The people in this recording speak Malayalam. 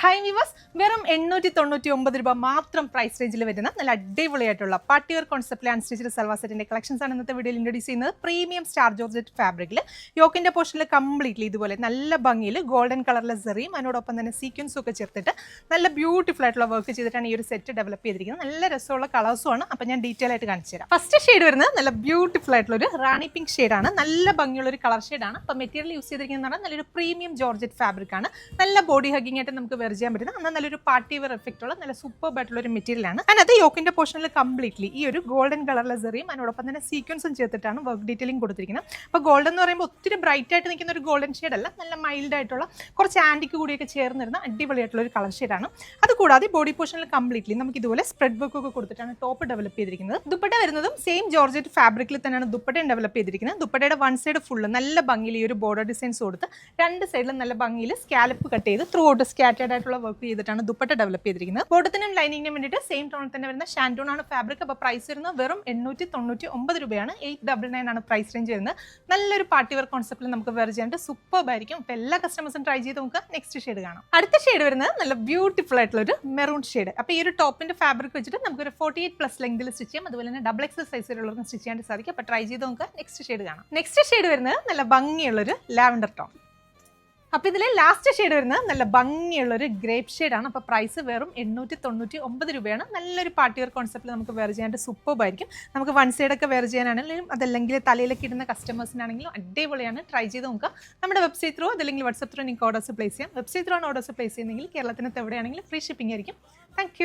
ഹായ് വിവാസ്, വെറും 899 രൂപ മാത്രം പ്രൈസ് റേഞ്ചിൽ വരുന്ന നല്ല അടിപൊളിയായിട്ടുള്ള പാർട്ടി വെയർ കോൺസെപ്റ്റിലെ അൺസ്റ്റിച്ചഡ് സൽവാർ സെറ്റിന്റെ കളക്ഷൻസ് ആണ് ഇന്നത്തെ വീഡിയോയിൽ ഇൻട്രൊഡ്യൂസ് ചെയ്യുന്നത്. പ്രീമിയം സ്റ്റാർ ജോർജറ്റ് ഫാബ്രിക്കിൽ യോക്കിന്റെ പോർഷനിൽ കംപ്ലീറ്റ്ലി ഇതുപോലെ നല്ല ഭംഗിയിൽ ഗോൾഡൻ കളറിലെ സെറിയും അതിനോടൊപ്പം തന്നെ സീക്വൻസും ഒക്കെ ചേർത്തിട്ട് നല്ല ബ്യൂട്ടിഫുൾ ആയിട്ടുള്ള വർക്ക് ചെയ്തിട്ടാണ് ഈ ഒരു സെറ്റ് ഡെവലപ്പ് ചെയ്തിരിക്കുന്നത്. നല്ല രസമുള്ള കളേഴ്സും ആണ്. അപ്പോൾ ഞാൻ ഡീറ്റെയിൽ ആയിട്ട് കാണിച്ചു തരാം. ഫസ്റ്റ് ഷെയ്ഡ് വരുന്നത് നല്ല ബ്യൂട്ടിഫുൾ ആയിട്ടുള്ള ഒരു റാണി പിങ്ക് ഷെയ്ഡാണ്. നല്ല ഭംഗിയുള്ള ഒരു കളർ ഷെയ്ഡാണ്. അപ്പോൾ മെറ്റീരിയൽ യൂസ് ചെയ്തിരിക്കുന്നത് നല്ലൊരു പ്രീമിയം ജോർജറ്റ് ഫാബ്രിക് ആണ്. നല്ല ബോഡി ഹഗ്ഗിംഗ് ആയിട്ട് നമുക്ക് വെയർ ചെയ്യാൻ പറ്റുന്ന എന്നാൽ നല്ലൊരു പാർട്ടി വെയർ എഫക്റ്റ് ഉള്ള നല്ല സൂപ്പർ ആയിട്ടുള്ള ഒരു മെറ്റീരിയൽ ആണ്. അതിനകത്ത് യോക്കിന്റെ പോർഷനിൽ കംപ്ലീറ്റ്ലി ഈ ഒരു ഗോൾഡൻ കളറിലെ സെറിയും അതിനോടൊപ്പം തന്നെ സീക്വൻസും ചേർത്തിട്ടാണ് വർക്ക് ഡീറ്റെയിലിംഗ് കൊടുത്തിരിക്കുന്നത്. അപ്പോൾ ഗോൾഡൻ എന്ന് പറയുമ്പോൾ ഒത്തിരി ബ്രൈറ്റ് ആയിട്ട് നിൽക്കുന്ന ഒരു ഗോൾഡൻ ഷെയ്ഡ് അല്ല, നല്ല മൈൽഡ് ആയിട്ടുള്ള കുറച്ച് ആൻറ്റിക്ക് കൂടിയൊക്കെ ചേർന്നിരുന്ന അടിപൊളിയായിട്ടുള്ള ഒരു കളർ ഷെയ്ഡാണ്. അതുകൂടാതെ ബോഡി പോർഷനിൽ കംപ്ലീറ്റ്ലി നമുക്ക് ഇതുപോലെ സ്പ്രെഡ് വർക്ക് ഒക്കെ കൊടുത്തിട്ടാണ് ടോപ്പ് ഡെവലപ്പ് ചെയ്തിരിക്കുന്നത്. ദുപ്പട്ട വരുന്നതും സെയിം ജോർജറ്റ് ഫാബ്രിക്കിൽ തന്നെയാണ് ദുപ്പട്ടയും ഡെവലപ്പ് ചെയ്തിരിക്കുന്നത്. ദുപ്പട്ടയുടെ വൺ സൈഡ് ഫുള്ള് നല്ല ഭംഗിയിൽ ഈ ഒരു ബോർഡർ ഡിസൈൻസ് കൊടുത്ത് രണ്ട് സൈഡിലും നല്ല ഭംഗിയിൽ സ്കാലപ്പ് കട്ട് ചെയ്ത് ത്രൂ ഔട്ട് സ്കാറ്റേഡ് ആയിട്ടുള്ള വർക്ക് ചെയ്തിട്ടാണ് ദുപ്പട്ട ഡെവലപ്പ് ചെയ്തിരിക്കുന്നത്. ബോട്ടത്തിനും ലൈനിങ്ങിനും വേണ്ടിയിട്ട് സെയിം ടോണിൽ തന്നെ വരുന്ന ഷാൻറ്റൂൺ ആണ് ഫാബ്രിക്. അപ്പോൾ പ്രൈസ് വരുന്നത് വെറും 899 രൂപയാണ്. 899 ആണ് പ്രൈസ് റേഞ്ച് വരുന്നത്. നല്ലൊരു പാർട്ടി വെയർ കോൺസെപ്റ്റിൽ നമുക്ക് വെയർ ചെയ്യാൻ സൂപ്പർ ആയിരിക്കും. അപ്പോൾ എല്ലാ കസ്റ്റമേഴ്സും ട്രൈ ചെയ്ത് നമുക്ക് നെക്സ്റ്റ് ഷെയ്ഡ് കാണാം. അടുത്ത ഷെയ്ഡ് വരുന്നത് നല്ല ബ്യൂട്ടിഫുൾ ആയിട്ടുള്ള ഒരു മെറൂൺ ഷെയ്ഡ്. അപ്പോൾ ഈ ഒരു ടോപ്പിന്റെ ഫാബ്രിക് വെച്ചിട്ട് നമുക്ക് ഒരു 48+ ലെങ്തിൽ സ്റ്റിച്ച് ചെയ്യാം. അതുപോലെ തന്നെ XXL സൈസിലുള്ളവർക്ക് സ്റ്റിച്ച് ചെയ്യാൻ സാധിക്കും. അപ്പോൾ ട്രൈ ചെയ്ത് നമുക്ക് നെക്സ്റ്റ് ഷെയ്ഡ് കാണാം. നെക്സ്റ്റ് ഷെയ്ഡ് വരുന്നത് നല്ല ഭംഗിയുള്ളൊരു ലാവൻഡർ ടോൺ. അപ്പോൾ ഇതിലെ ലാസ്റ്റ് ഷെയ്ഡ് വരുന്നത് നല്ല ഭംഗിയുള്ളൊരു ഗ്രേപ്പ് ഷെയ്ഡാണ്. അപ്പോൾ പ്രൈസ് വെറും 899 രൂപയാണ്. നല്ലൊരു പാർട്ടി വെയർ കോൺസെപ്റ്റിൽ നമുക്ക് വെയർ ചെയ്യാൻ സൂപ്പർ ആയിരിക്കും. നമുക്ക് വൺ സൈഡൊക്കെ വെയർ ചെയ്യാനാണെങ്കിലും അതല്ലെങ്കിൽ തലയിലൊക്കെ ഇടുന്ന കസ്റ്റമേഴ്സിനാണെങ്കിലും അടിപൊളിയാണ്. ട്രൈ ചെയ്ത് നോക്കുക. നമ്മുടെ വെബ്സൈറ്റ് ത്രൂ അതല്ലെങ്കിൽ വാട്സപ്പ് ത്രൂ നിങ്ങൾക്ക് ഓർഡേഴ്സ് പ്ലേസ് ചെയ്യാം. വെബ്സൈറ്റ് ത്രൂ ആണ് ഓർഡേഴ്സ് പ്ലേസ് ചെയ്യുന്നെങ്കിൽ കേരളത്തിനകത്ത് എവിടെയാണെങ്കിലും ഫ്രീ ഷിപ്പിംഗ് ആയിരിക്കും. താങ്ക്